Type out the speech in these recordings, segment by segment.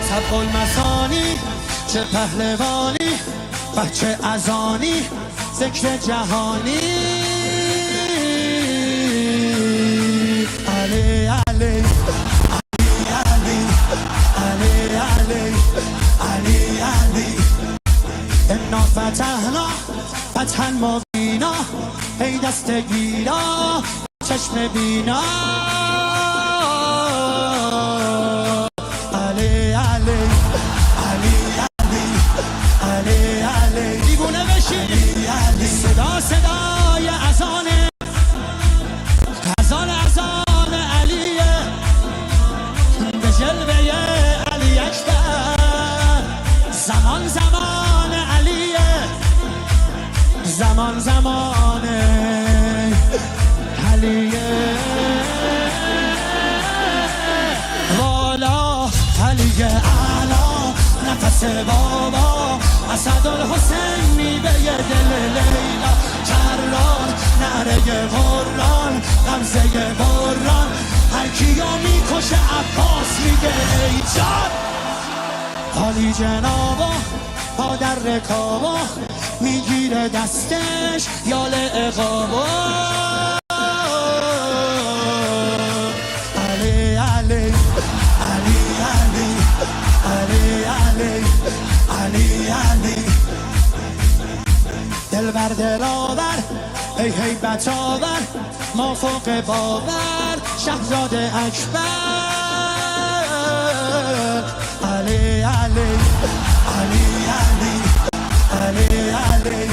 طبق المثانی چه پهلوانی، بچه ازانی ذکر جهانی. علی علی علی علی علی علی علی انا فتحنا فتحا مبینا، ای دست گیرا چشم بینا. علی علی علی علی علی علی دیوونه بشی. صدا صدای اذانه، اذان علیه، به جلوه علی اکبر. زمان زمان علیه، زمان زمان علیه. والا علی اعلا نفس بابا، اسدالحسین میوه دل لیلا. کرار نره قرآن غمزه بران، هر کیو میکشه عباس میگه ای جان. حالی جنابا پا در رکابا، میگیره دستش یال اقابا. علی علی علی علی علی علی علی علی دلبر دلاور ای هیبت آور، ما فوق باور شهزاد اکبر. علی علی علی علی علی علی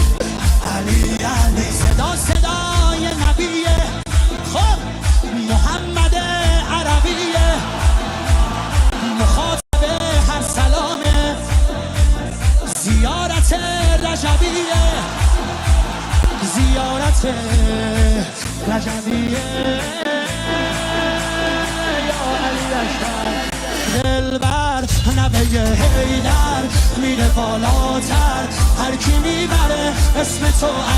علی علی صدا صدای نبیه، خب محمد عربیه، مخاطب هر سلامه، زیارت رجبیه، زیارت رجبیه. یا علی اکبر دلبر نوه حیدر، میره بالاتر هر کی میبره اسم تو علی.